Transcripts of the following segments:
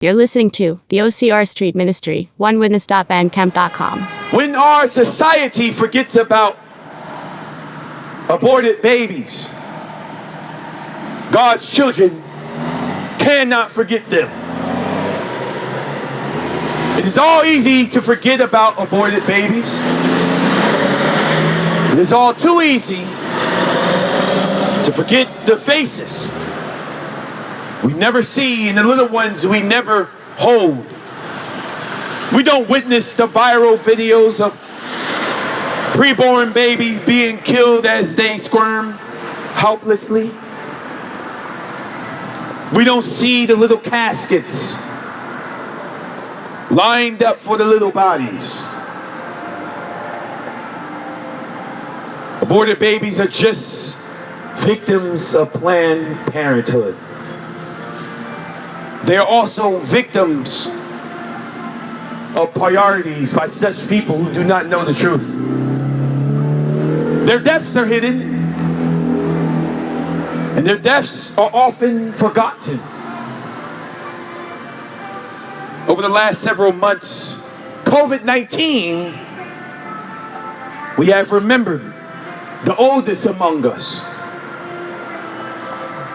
You're listening to the OCR Street Ministry, onewitness.bandcamp.com. When our society forgets about aborted babies, God's children cannot forget them. It is all easy to forget about aborted babies. It is all too easy to forget the faces we never see and the little ones we never hold. We don't witness the viral videos of preborn babies being killed as they squirm helplessly. We don't see the little caskets lined up for the little bodies. Aborted babies are just victims of Planned Parenthood. They are also victims of priorities by such people who do not know the truth. Their deaths are hidden, and their deaths are often forgotten. Over the last several months, COVID-19, we have remembered the oldest among us.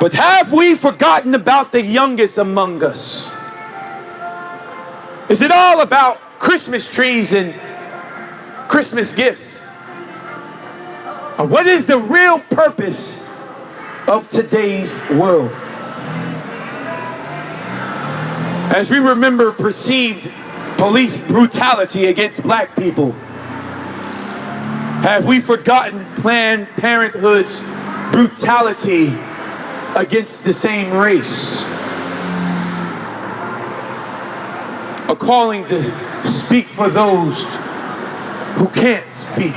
But have we forgotten about the youngest among us? Is it all about Christmas trees and Christmas gifts? Or what is the real purpose of today's world? As we remember perceived police brutality against black people, have we forgotten Planned Parenthood's brutality against the same race? A calling to speak for those who can't speak.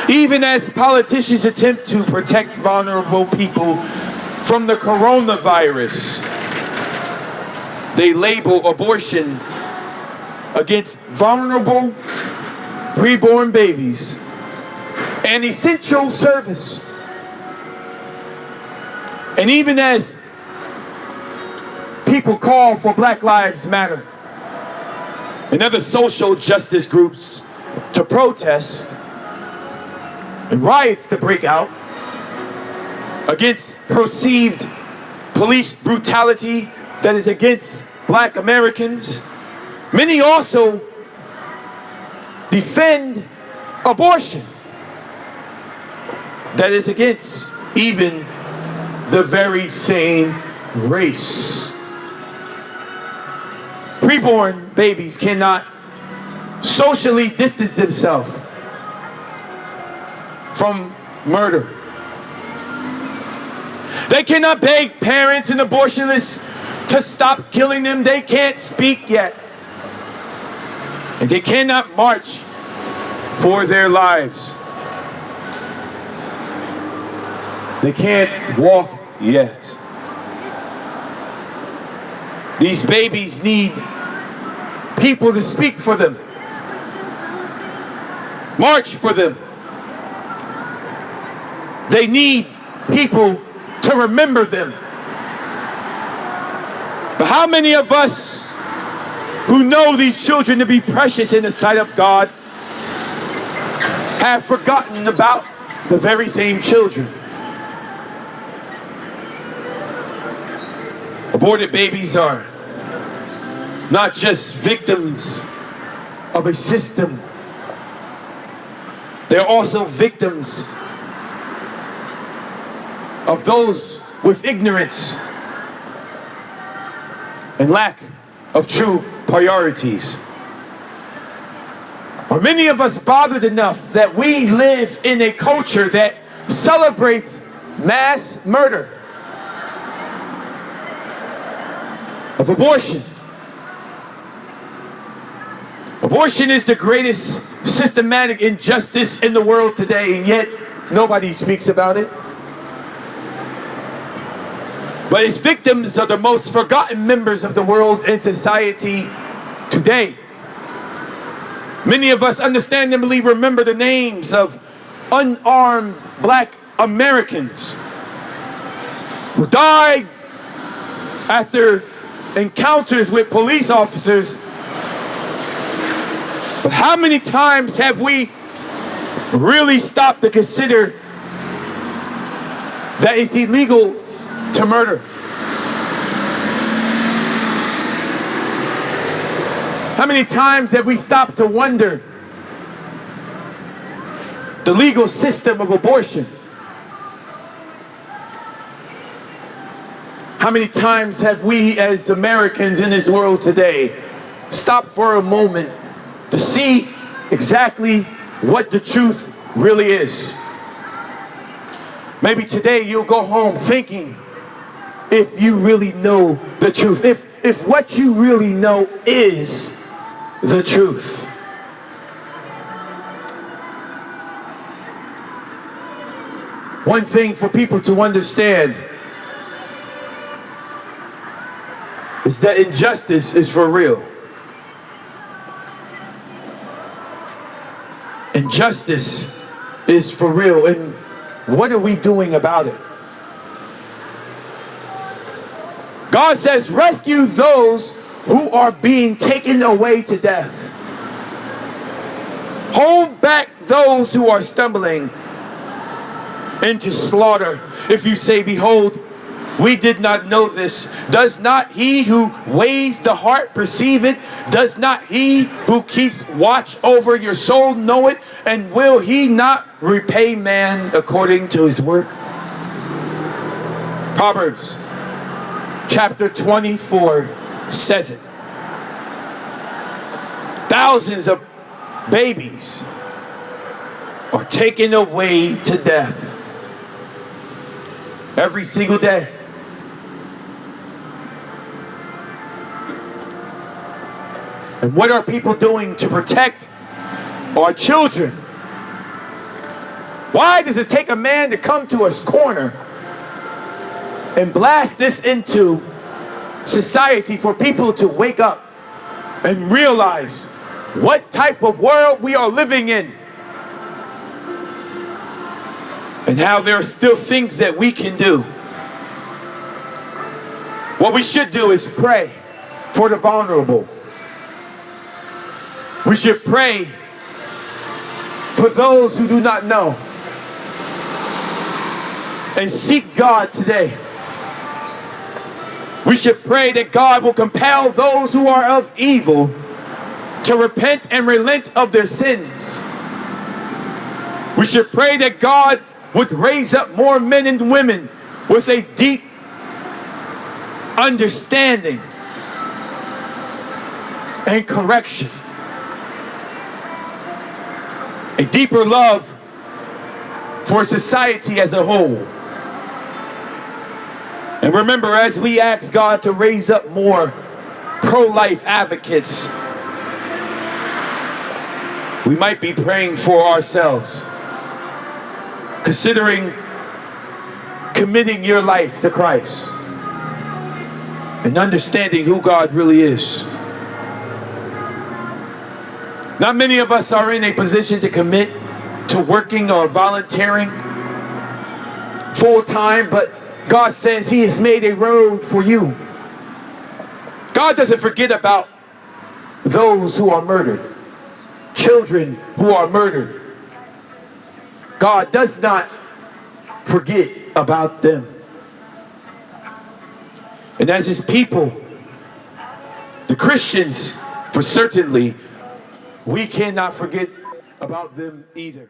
Even as politicians attempt to protect vulnerable people from the coronavirus, they label abortion against vulnerable preborn babies an essential service. And even as people call for Black Lives Matter and other social justice groups to protest and riots to break out against perceived police brutality that is against Black Americans, many also defend abortion that is against even the very same race. Preborn babies cannot socially distance themselves from murder. They cannot beg parents and abortionists to stop killing them. They can't speak yet. And they cannot march for their lives. They can't walk yet. These babies need people to speak for them, march for them. They need people to remember them. But how many of us who know these children to be precious in the sight of God have forgotten about the very same children? Aborted babies are not just victims of a system, they're also victims of those with ignorance and lack of true priorities. Are many of us bothered enough that we live in a culture that celebrates mass murder of abortion? Abortion is the greatest systematic injustice in the world today, and yet nobody speaks about it. But its victims are the most forgotten members of the world and society today. Many of us understandably remember the names of unarmed Black Americans who died after encounters with police officers. But how many times have we really stopped to consider that it's illegal to murder? How many times have we stopped to wonder the legal system of abortion? How many times have we as Americans in this world today stopped for a moment to see exactly what the truth really is? Maybe today you'll go home thinking, if you really know the truth, if what you really know is the truth. One thing for people to understand is that injustice is for real. Injustice is for real. And what are we doing about it? God says, rescue those who are being taken away to death. Hold back those who are stumbling into slaughter. If you say, behold, we did not know this. Does not he who weighs the heart perceive it? Does not he who keeps watch over your soul know it? And will he not repay man according to his work? Proverbs chapter 24 says it. Thousands of babies are taken away to death every single day. And what are people doing to protect our children? Why does it take a man to come to us corner and blast this into society for people to wake up and realize what type of world we are living in? And how there are still things that we can do. What we should do is pray for the vulnerable. We should pray for those who do not know. And seek God today. We should pray that God will compel those who are of evil to repent and relent of their sins. We should pray that God would raise up more men and women with a deep understanding and correction. A deeper love for society as a whole. And remember, as we ask God to raise up more pro-life advocates, we might be praying for ourselves, considering committing your life to Christ and understanding who God really is. Not many of us are in a position to commit to working or volunteering full time, but God says He has made a road for you. God doesn't forget about those who are murdered, children who are murdered. God does not forget about them. And as His people, the Christians, for certainly, we cannot forget about them either.